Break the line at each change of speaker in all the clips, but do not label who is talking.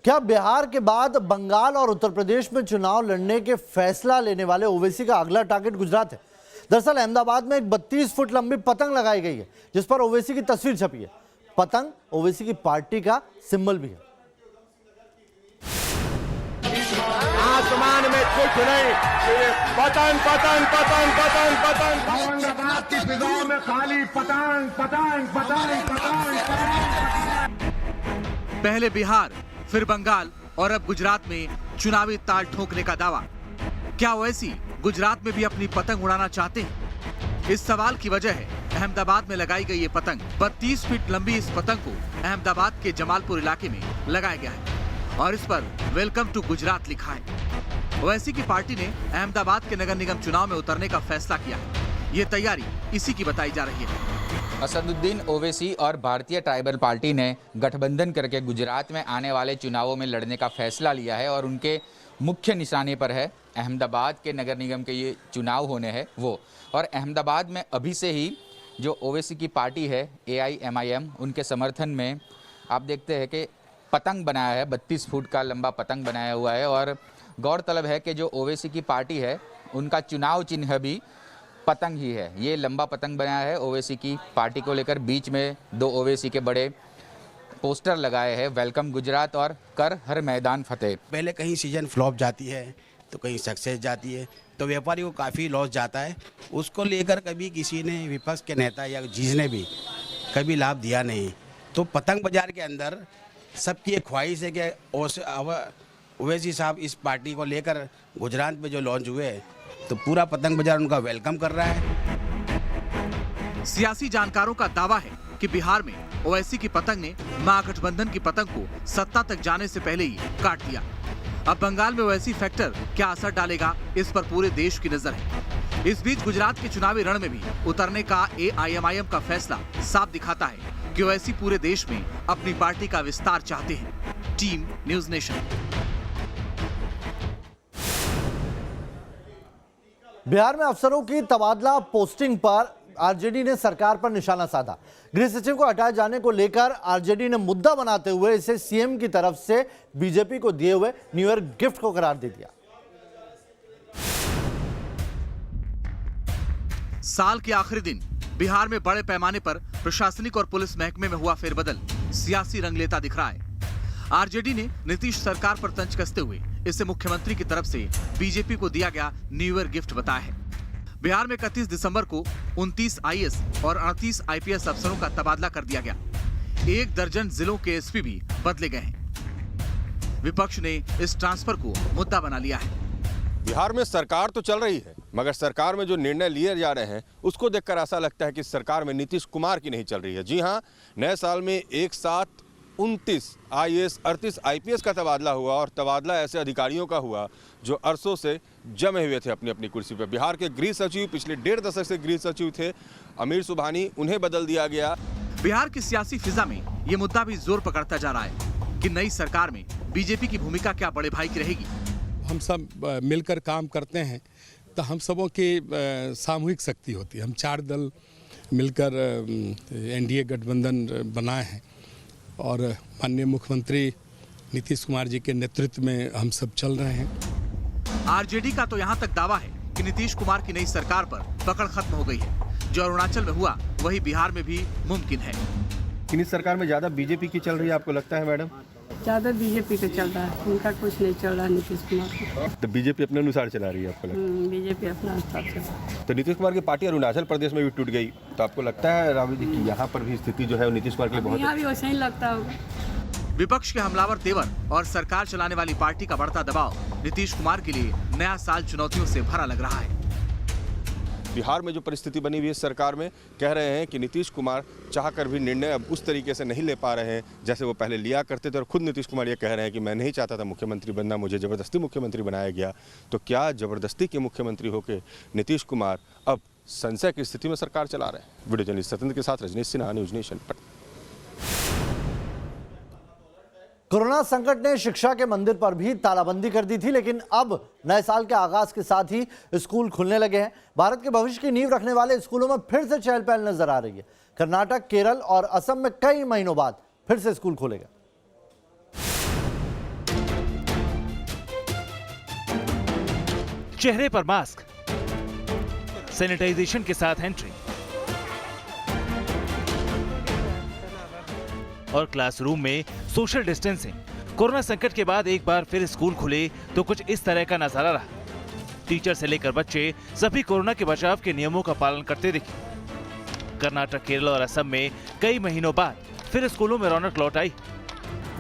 क्या बिहार के बाद बंगाल और उत्तर प्रदेश में चुनाव लड़ने के फैसला लेने वाले ओवैसी का अगला टारगेट गुजरात है? दरअसल अहमदाबाद में एक 32 फुट लंबी पतंग लगाई गई है जिस पर ओवैसी की तस्वीर छपी है। पतंग ओवैसी की पार्टी का सिंबल भी है।
आसमान में कुछ नहीं, पतंग पतंग पतंग पतंग पतंग, औरंगाबाद की फिजाओं में खाली पतंग पतंग पतंग पतंग।
पहले बिहार, फिर बंगाल और अब गुजरात में चुनावी ताल ठोकने का दावा। क्या ओवैसी गुजरात में भी अपनी पतंग उड़ाना चाहते हैं? इस सवाल की वजह है अहमदाबाद में लगाई गई ये पतंग। 32 फीट लंबी इस पतंग को अहमदाबाद के जमालपुर इलाके में लगाया गया है और इस पर वेलकम टू गुजरात लिखा है। ओवैसी की पार्टी ने अहमदाबाद के नगर निगम चुनाव में उतरने का फैसला किया है। ये तैयारी इसी की बताई जा रही है।
असदुद्दीन ओवैसी और भारतीय ट्राइबल पार्टी ने गठबंधन करके गुजरात में आने वाले चुनावों में लड़ने का फैसला लिया है और उनके मुख्य निशाने पर है अहमदाबाद के नगर निगम के ये चुनाव होने हैं वो। और अहमदाबाद में अभी से ही जो ओवैसी की पार्टी है AIMIM, उनके समर्थन में आप देखते हैं कि पतंग बनाया है, 32 फुट का लंबा पतंग बनाया हुआ है। और गौरतलब है कि जो ओवैसी की पार्टी है उनका चुनाव चिन्ह भी पतंग ही है। ये लंबा पतंग बनाया है ओवैसी की पार्टी को लेकर। बीच में 2 ओवैसी के बड़े पोस्टर लगाए हैं, वेलकम गुजरात और कर हर मैदान फतेह।
पहले कहीं सीजन फ्लॉप जाती है तो कहीं सक्सेस जाती है, तो व्यापारी को काफ़ी लॉस जाता है। उसको लेकर कभी किसी ने, विपक्ष के नेता या जिसने भी कभी लाभ दिया नहीं। तो पतंग बाजार के अंदर सबकी एक ख्वाहिश है कि ओवैसी साहब इस पार्टी को लेकर गुजरात में जो लॉन्च हुए तो पूरा पतंग बाजार उनका वेलकम कर रहा है।
सियासी जानकारों का दावा है कि बिहार में ओवैसी की पतंग ने महागठबंधन की पतंग को सत्ता तक जाने से पहले ही काट दिया। अब बंगाल में ओवैसी फैक्टर क्या असर डालेगा, इस पर पूरे देश की नजर है। इस बीच गुजरात के चुनावी रण में भी उतरने का AIMIM का फैसला साफ दिखाता है कि ओवैसी पूरे देश में अपनी पार्टी का विस्तार चाहते हैं। Team news nation.
बिहार में अफसरों की तबादला पोस्टिंग पर आरजेडी ने सरकार पर निशाना साधा। गृह सचिव को हटाए जाने को लेकर आरजेडी ने मुद्दा बनाते हुए इसे सीएम की तरफ से बीजेपी को दिए हुए न्यू ईयर गिफ्ट को करार दे दिया।
साल के आखिरी दिन बिहार में बड़े पैमाने पर प्रशासनिक और पुलिस महकमे में हुआ फेरबदल सियासी रंग लेता दिख रहा है। आरजेडी ने नीतीश सरकार पर तंज कसते हुए इसे मुख्यमंत्री की तरफ से बीजेपी को दिया गया न्यू ईयर गिफ्ट बताया है। बिहार में 31 दिसंबर को 29 IAS और 38 IPS अफसरों का तबादला कर दिया गया। 1 दर्जन जिलों के SP भी बदले गए हैं। विपक्ष ने इस ट्रांसफर को मुद्दा बना लिया है।
बिहार में सरकार तो चल रही है, मगर सरकार में जो निर्णय लिए जा रहे हैं उसको देखकर ऐसा लगता है कि सरकार में नीतीश कुमार की नहीं चल रही है। जी हाँ, नए साल में एक साथ 29 IAS 38 IPS का तबादला हुआ और तबादला ऐसे अधिकारियों का हुआ जो अरसों से जमे हुए थे अपनी अपनी कुर्सी पर। बिहार के गृह सचिव पिछले 1.5 दशक से गृह सचिव थे अमीर सुबहानी, उन्हें बदल दिया गया।
बिहार की सियासी फिजा में ये मुद्दा भी जोर पकड़ता जा रहा है कि नई सरकार में बीजेपी की भूमिका क्या बड़े भाई की रहेगी।
हम सब मिलकर काम करते हैं तो हम सबों की सामूहिक शक्ति होती है। हम 4 दल मिलकर NDA गठबंधन बनाए हैं और माननीय मुख्यमंत्री नीतीश कुमार जी के नेतृत्व में हम सब चल रहे हैं।
आरजेडी का तो यहाँ तक दावा है कि नीतीश कुमार की नई सरकार पर पकड़ खत्म हो गई है। जो अरुणाचल में हुआ वही बिहार में भी मुमकिन है।
किन सरकार में ज्यादा बीजेपी की चल रही है आपको लगता है मैडम?
ज्यादा बीजेपी का चल रहा है, उनका कुछ नहीं चल रहा है नीतीश कुमार का।
तो बीजेपी अपने अनुसार चला रही है आपको लगता है?
बीजेपी अपना अनुसार चला।
तो नीतीश कुमार की पार्टी अरुणाचल प्रदेश में भी टूट गई, तो आपको लगता है राहुल जी की यहाँ पर भी स्थिति जो है वो नीतीश कुमार के लिए बहुत?
यहाँ भी वैसा ही लगता होगा।
विपक्ष के हमलावर तेवर और सरकार चलाने वाली पार्टी का बढ़ता दबाव नीतीश कुमार के लिए नया साल चुनौतियों से भरा लग रहा है।
बिहार में जो परिस्थिति बनी हुई है सरकार में, कह रहे हैं कि नीतीश कुमार चाहकर भी निर्णय अब उस तरीके से नहीं ले पा रहे हैं जैसे वो पहले लिया करते थे। और खुद नीतीश कुमार ये कह रहे हैं कि मैं नहीं चाहता था मुख्यमंत्री बनना, मुझे ज़बरदस्ती मुख्यमंत्री बनाया गया। तो क्या ज़बरदस्ती के मुख्यमंत्री होकर नीतीश कुमार अब संशय की स्थिति में सरकार चला रहे हैं? वीडियो जर्नलिस्ट सत्येंद्र के साथ Rajneesh Sinha, News Nation.
Corona संकट ने शिक्षा के मंदिर पर भी तालाबंदी कर दी थी, लेकिन अब नए साल के आगाज के साथ ही स्कूल खुलने लगे हैं। भारत के भविष्य की नींव रखने वाले स्कूलों में फिर से चहल पहल नजर आ रही है। कर्नाटक, केरल और असम में कई महीनों बाद फिर से स्कूल खोलेगा।
चेहरे पर मास्क, सैनिटाइजेशन के साथ एंट्री और क्लासरूम में सोशल डिस्टेंसिंग। कोरोना संकट के बाद एक बार फिर स्कूल खुले तो कुछ इस तरह का नजारा रहा। टीचर से लेकर बच्चे सभी कोरोना के बचाव के नियमों का पालन करते दिखे। कर्नाटक, केरल और असम में कई महीनों बाद फिर स्कूलों में रौनक लौट आई।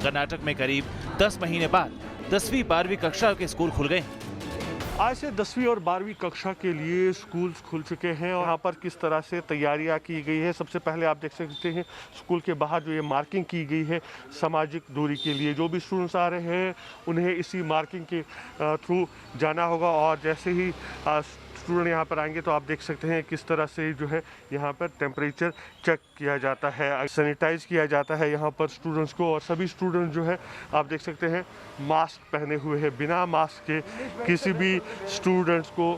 कर्नाटक में करीब 10 महीने बाद 10वीं 12वीं कक्षा के स्कूल खुल गए।
आज से 10वीं और 12वीं कक्षा के लिए स्कूल खुल चुके हैं और यहाँ पर किस तरह से तैयारियाँ की गई है। सबसे पहले आप देख सकते हैं स्कूल के बाहर जो ये मार्किंग की गई है सामाजिक दूरी के लिए। जो भी स्टूडेंट्स आ रहे हैं उन्हें इसी मार्किंग के थ्रू जाना होगा और जैसे ही स्टूडेंट यहाँ पर आएंगे तो आप देख सकते हैं किस तरह से जो है यहाँ पर टेम्परेचर चेक किया जाता है, सैनिटाइज किया जाता है यहाँ पर स्टूडेंट्स को। और सभी स्टूडेंट जो है आप देख सकते हैं मास्क पहने हुए हैं। बिना मास्क के किसी भी स्टूडेंट्स को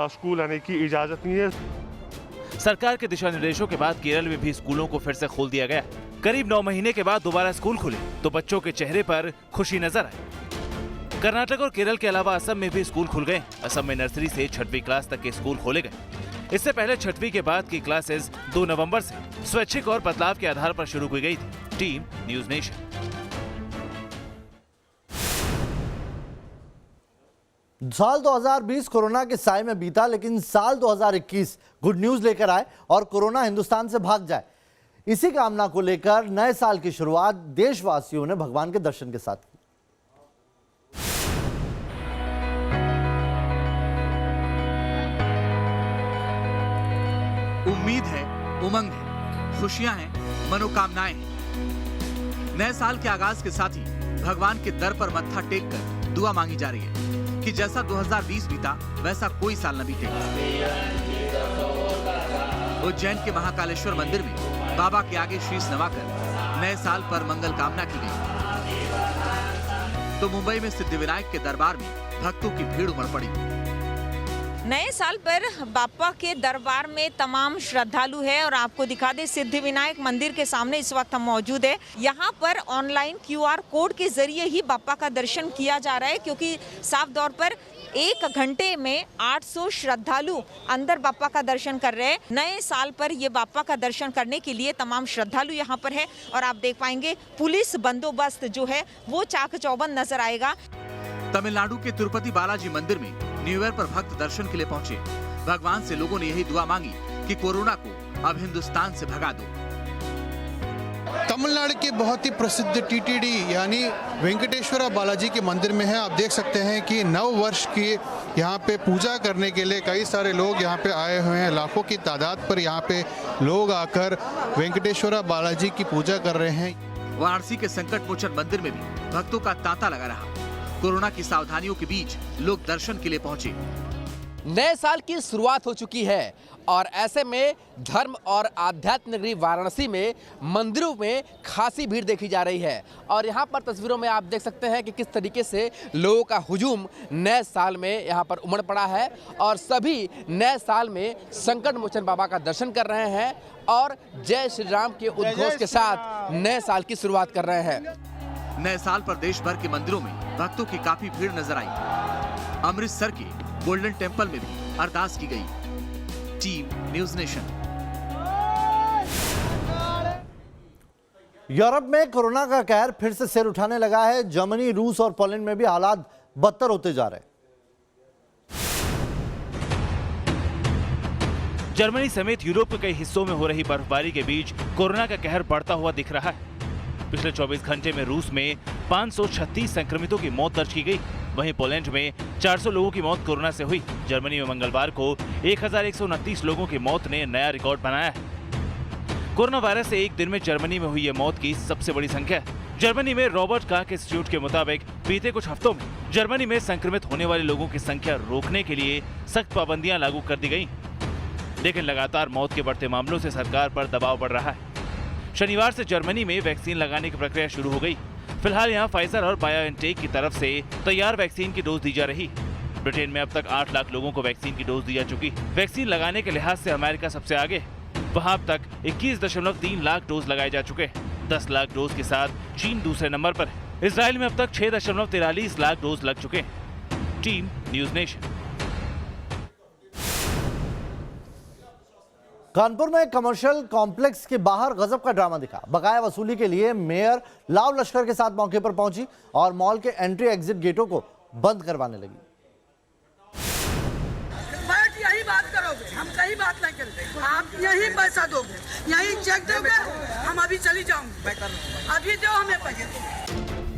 स्कूल आने की इजाज़त नहीं है।
सरकार के दिशा निर्देशों के बाद केरल में भी स्कूलों को फिर से खोल दिया गया। करीब 9 महीने के बाद दोबारा स्कूल खुले तो बच्चों के चेहरे पर खुशी नजर आई। कर्नाटक और केरल के अलावा असम में भी स्कूल खुल गए। असम में नर्सरी से 6वीं क्लास तक के स्कूल खोले गए। इससे पहले 6वीं के बाद की क्लासेस 2 नवंबर से स्वैच्छिक और बदलाव के आधार पर शुरू की गई थी। Team news nation.
साल 2020 कोरोना के साए में बीता, लेकिन साल 2021 गुड न्यूज लेकर आए और कोरोना हिंदुस्तान से भाग जाए। इसी कामना को लेकर नए साल की शुरुआत देशवासियों ने भगवान के दर्शन के साथ की।
उम्मीद है, उमंग है, खुशियां हैं, मनोकामनाएं हैं। नए साल के आगाज के साथ ही भगवान के दर पर मत्था टेक कर दुआ मांगी जा रही है कि जैसा 2020 बीता वैसा कोई साल न बीते। उज्जैन के महाकालेश्वर मंदिर में बाबा के आगे शीश नवाकर नए साल पर मंगल कामना की गई। तो मुंबई में सिद्धिविनायक के दरबार में भक्तों की भीड़ उमड़ पड़ी।
नए साल पर बापा के दरबार में तमाम श्रद्धालु है और आपको दिखा दें सिद्धिविनायक मंदिर के सामने इस वक्त हम मौजूद है। यहाँ पर ऑनलाइन QR कोड के जरिए ही बापा का दर्शन किया जा रहा है क्योंकि साफ तौर पर 1 घंटे में 800 श्रद्धालु अंदर बापा का दर्शन कर रहे हैं। नए साल पर ये बापा का दर्शन करने के लिए तमाम श्रद्धालु यहाँ पर है और आप देख पाएंगे पुलिस बंदोबस्त जो है वो चाक चौबंद नजर आएगा।
तमिलनाडु के तिरुपति बालाजी मंदिर में न्यू ईयर पर भक्त दर्शन के लिए पहुंचे। भगवान से लोगों ने यही दुआ मांगी कि कोरोना को अब हिंदुस्तान से भगा दो।
तमिलनाडु के बहुत ही प्रसिद्ध TTD यानी वेंकटेश्वरा बालाजी के मंदिर में है। आप देख सकते हैं कि नव वर्ष की यहाँ पे पूजा करने के लिए कई सारे लोग यहाँ पे आए हुए हैं। लाखों की तादाद पर यहाँ पे लोग आकर वेंकटेश्वरा बालाजी की पूजा कर रहे हैं।
वाराणसी के संकट मोचन मंदिर में भी भक्तों का तांता लगा रहा। कोरोना की सावधानियों के बीच लोग दर्शन के लिए पहुंचे।
नए साल की शुरुआत हो चुकी है और ऐसे में धर्म और आध्यात्म नगरी वाराणसी में मंदिरों में खासी भीड़ देखी जा रही है। और यहाँ पर तस्वीरों में आप देख सकते हैं कि किस तरीके से लोगों का हुजूम नए साल में यहाँ पर उमड़ पड़ा है और सभी नए साल में संकट मोचन बाबा का दर्शन कर रहे हैं और जय श्री राम के उद्घोष के साथ नए साल की शुरुआत कर रहे हैं।
नए साल पर देश भर के मंदिरों में भक्तों की काफी भीड़ नजर आई। अमृतसर के गोल्डन टेम्पल में भी अरदास की गई। Team news nation.
यूरोप में कोरोना का कहर फिर से सिर उठाने लगा है। जर्मनी, रूस और पोलैंड में भी हालात बदतर होते जा रहे हैं।
जर्मनी समेत यूरोप के कई हिस्सों में हो रही बर्फबारी के बीच कोरोना का कहर बढ़ता हुआ दिख रहा है। पिछले 24 घंटे में रूस में 536 संक्रमितों की मौत दर्ज की गई। वहीं पोलैंड में 400 लोगों की मौत कोरोना से हुई। जर्मनी में मंगलवार को 1129 लोगों की मौत ने नया रिकॉर्ड बनाया है। कोरोना वायरस से एक दिन में जर्मनी में हुई यह मौत की सबसे बड़ी संख्या है। जर्मनी में रॉबर्ट कॉख इंस्टीट्यूट के मुताबिक बीते कुछ हफ्तों में जर्मनी में संक्रमित होने वाले लोगों की संख्या रोकने के लिए सख्त पाबंदियां लागू कर दी गई। लेकिन लगातार मौत के बढ़ते मामलों से सरकार पर दबाव बढ़ रहा है। शनिवार से जर्मनी में वैक्सीन लगाने की प्रक्रिया शुरू हो गई। फिलहाल यहां फाइजर और बायोएनटेक की तरफ से तैयार वैक्सीन की डोज दी जा रही। ब्रिटेन में अब तक 8 लाख लोगों को वैक्सीन की डोज दी जा चुकी। वैक्सीन लगाने के लिहाज से अमेरिका सबसे आगे है। वहां अब तक 21.3 लाख डोज लगाए जा चुके हैं। 10 लाख डोज के साथ चीन दूसरे नंबर पर है। इसराइल में अब तक 6.43 लाख डोज लग चुके हैं। Team news nation.
कानपुर में कमर्शियल कॉम्प्लेक्स के बाहर गजब का ड्रामा दिखा। बकाया वसूली के लिए मेयर लाव लश्कर के साथ मौके पर पहुंची और मॉल के एंट्री एग्जिट गेटों को बंद करवाने लगी।
बैठ यही बात करोगे, हम कहीं बात नहीं करते, आप यही पैसा दोगे, यही चेक दोगे, हम अभी चली जाऊंगी, अभी दो हमें पैसे।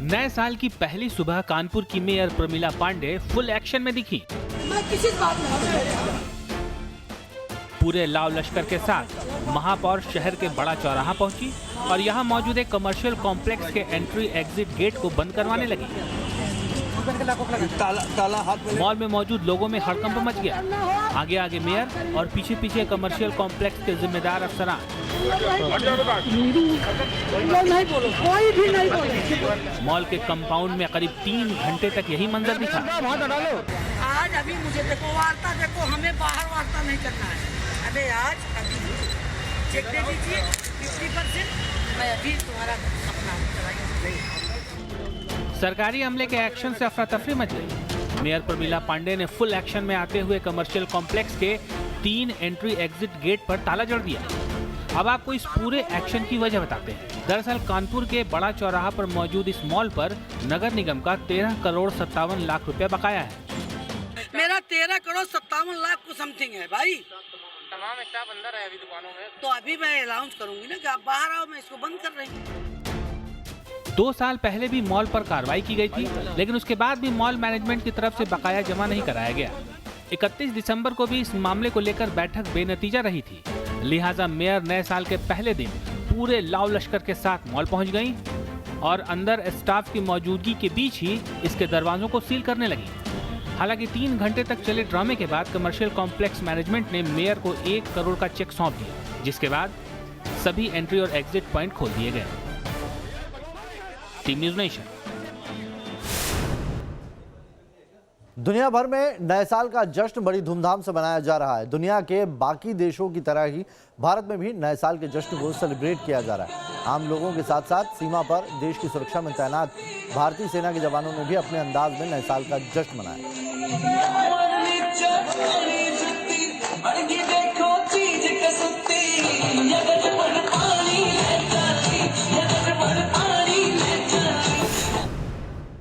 नए साल की पहली सुबह कानपुर की mayor Pramila Pandey full action में दिखी।
मैं किसी बात में
पूरे लाव लश्कर के साथ महापौर शहर के बड़ा चौराहा पहुंची और यहां मौजूद एक कमर्शियल कॉम्प्लेक्स के एंट्री एग्जिट गेट को बंद करवाने लगी। मॉल में मौजूद लोगों में हड़कंप मच गया। आगे आगे मेयर और पीछे पीछे कमर्शियल कॉम्प्लेक्स के जिम्मेदार अफसरान। मॉल के कंपाउंड में करीब 3 घंटे तक यही मंजर दिखा।
आज अभी मुझे देखो, वार्ता देखो, हमें बाहर वार्ता नहीं करना है। अबे आज अभी चेक दे दीजिए 50%, मैं अभी तुम्हारा अपना
सरकारी अमले के एक्शन से अफरा तफरी मच गई। मेयर प्रमिला पांडे ने फुल एक्शन में आते हुए कमर्शियल कॉम्प्लेक्स के 3 एंट्री एग्जिट गेट पर ताला जड़ दिया। अब आपको इस पूरे एक्शन की वजह बताते हैं। दरअसल कानपुर के बड़ा चौराहा पर मौजूद इस मॉल पर नगर निगम का 13 करोड़ 57 लाख रुपया बकाया है।
मेरा 13 करोड़ 57 लाख को समथिंग है भाई। तमाम स्टाफ अंदर है अभी दुकानों में, तो अभी मैं अनाउंस करूंगी ना कि आप बाहर आओ, मैं इसको बंद कर रही हूँ।
2 साल पहले भी मॉल पर कार्रवाई की गई थी, लेकिन उसके बाद भी मॉल मैनेजमेंट की तरफ से बकाया जमा नहीं कराया गया। 31 दिसंबर को भी इस मामले को लेकर बैठक बेनतीजा रही थी। लिहाजा मेयर नए साल के पहले दिन पूरे लाव लश्कर के साथ मॉल पहुंच गई और अंदर स्टाफ की मौजूदगी के बीच ही इसके दरवाजों को सील करने लगी। हालांकि 3 घंटे तक चले ड्रामे के बाद कमर्शियल कॉम्प्लेक्स मैनेजमेंट ने मेयर को 1 करोड़ का चेक सौंप दिया, जिसके बाद सभी एंट्री और एग्जिट पॉइंट खोल दिए गए। Team news nation.
दुनिया भर में नए साल का जश्न बड़ी धूमधाम से मनाया जा रहा है। दुनिया के बाकी देशों की तरह ही भारत में भी नए साल के जश्न को सेलिब्रेट किया जा रहा है। आम लोगों के साथ साथ सीमा पर देश की सुरक्षा में तैनात भारतीय सेना के जवानों ने भी अपने अंदाज में नए साल का जश्न मनाया।